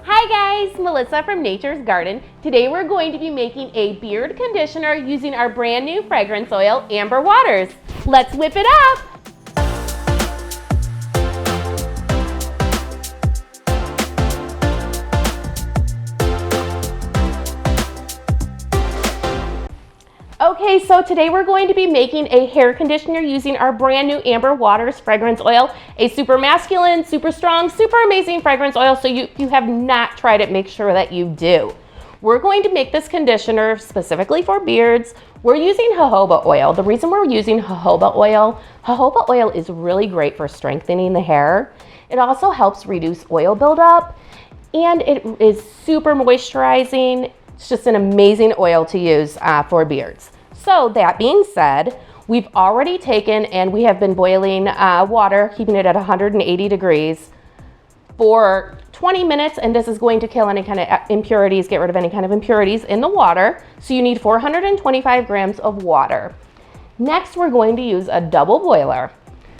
Hi guys, Melissa from Nature's Garden. Today we're going to be making a beard conditioner using our brand new fragrance oil, Amber Waters. Let's whip it up! Okay, so today we're going to be making a hair conditioner using our brand new Amber Waters fragrance oil, a super masculine, super strong, super amazing fragrance oil. So if you have not tried it, make sure that you do. We're going to make this conditioner specifically for beards. We're using jojoba oil. The reason we're using jojoba oil is really great for strengthening the hair. It also helps reduce oil buildup, and it is super moisturizing. It's just an amazing oil to use for beards. So that being said, we've already taken and we have been boiling water, keeping it at 180 degrees for 20 minutes, and this is going to kill any kind of impurities, get rid of any kind of impurities in the water. So you need 425 grams of water. Next, we're going to use a double boiler.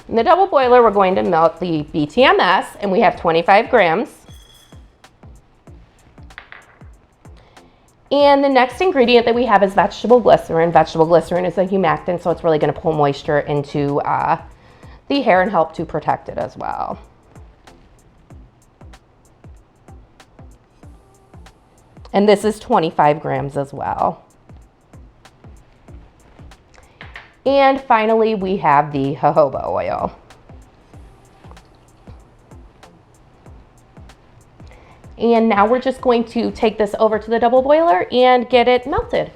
In the double boiler, we're going to melt the BTMS, and we have 25 grams. And the next ingredient that we have is vegetable glycerin. Vegetable glycerin is a humectant, so it's really going to pull moisture into the hair and help to protect it as well. And this is 25 grams as well. And finally, we have the jojoba oil. And now we're just going to take this over to the double boiler and get it melted.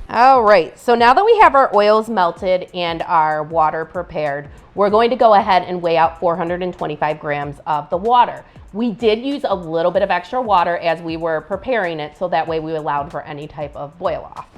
All right, so now that we have our oils melted and our water prepared, we're going to go ahead and weigh out 425 grams of the water. We did use a little bit of extra water as we were preparing it, so that way we allowed for any type of boil off.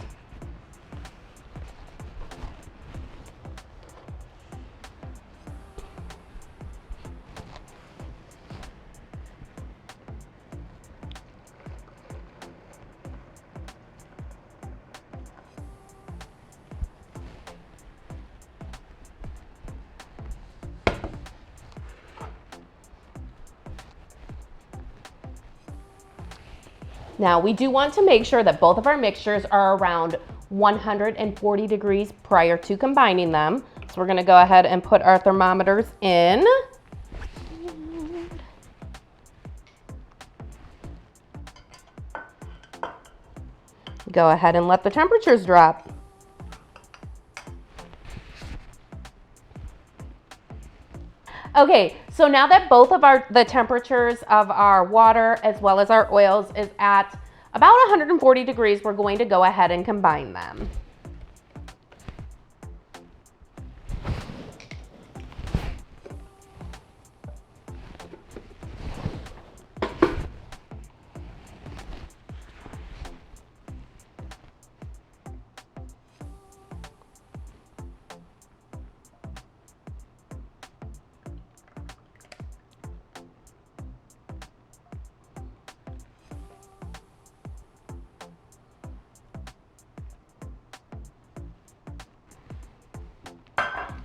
Now, we do want to make sure that both of our mixtures are around 140 degrees prior to combining them. So we're going to go ahead and put our thermometers in. Go ahead and let the temperatures drop. Okay, so now that both of the temperatures of our water as well as our oils is at about 140 degrees, we're going to go ahead and combine them.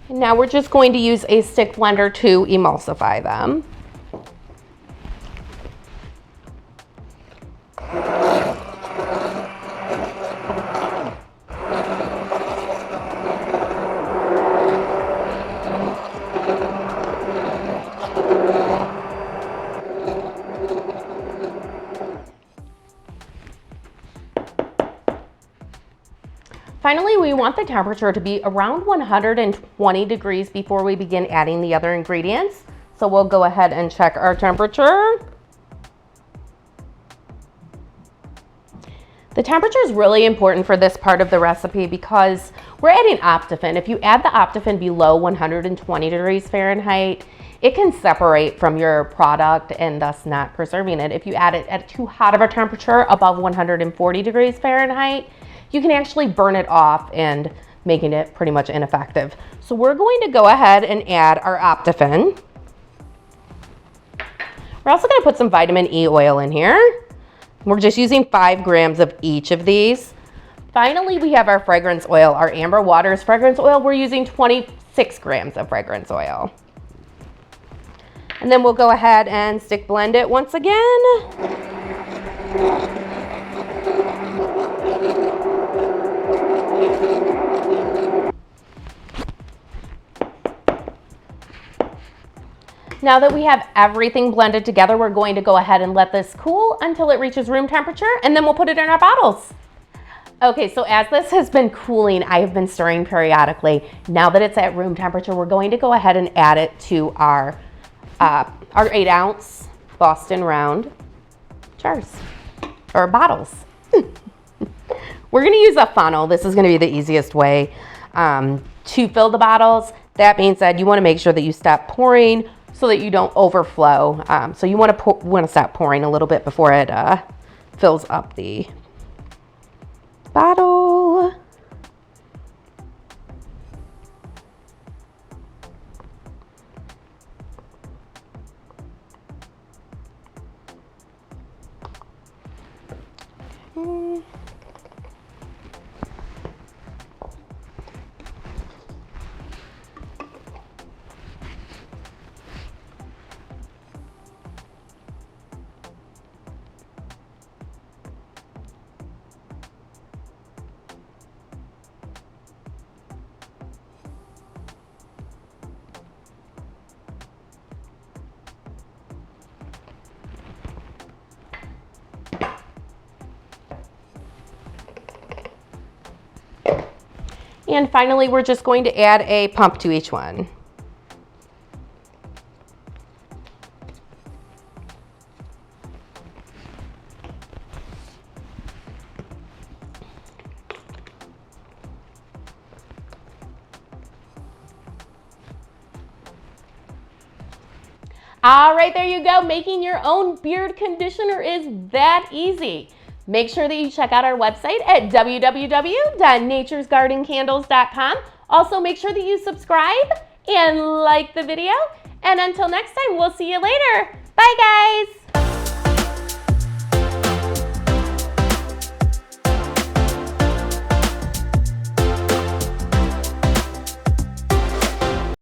Now we're just going to use a stick blender to emulsify them. Finally, we want the temperature to be around 120 degrees before we begin adding the other ingredients. So we'll go ahead and check our temperature. The temperature is really important for this part of the recipe because we're adding Optiphen. If you add the Optiphen below 120 degrees Fahrenheit, it can separate from your product and thus not preserving it. If you add it at too hot of a temperature, above 140 degrees Fahrenheit, you can actually burn it off and making it pretty much ineffective. So we're going to go ahead and add our Optiphen. We're also going to put some vitamin E oil in here. We're just using 5 grams of each of these. Finally, we have our fragrance oil, our Amber Waters fragrance oil. We're using 26 grams of fragrance oil. And then we'll go ahead and stick blend it once again. Now that we have everything blended together, we're going to go ahead and let this cool until it reaches room temperature, and then we'll put it in our bottles. Okay, so as this has been cooling, I have been stirring periodically. Now that it's at room temperature, we're going to go ahead and add it to our 8-ounce Boston Round jars, or bottles. We're gonna use a funnel. This is gonna be the easiest way to fill the bottles. That being said, you wanna make sure that you stop pouring so that you don't overflow. So you wanna stop pouring a little bit before it fills up the bottle. And finally, we're just going to add a pump to each one. All right, there you go. Making your own beard conditioner is that easy. Make sure that you check out our website at www.naturesgardencandles.com. Also, make sure that you subscribe and like the video. And until next time, we'll see you later. Bye, guys.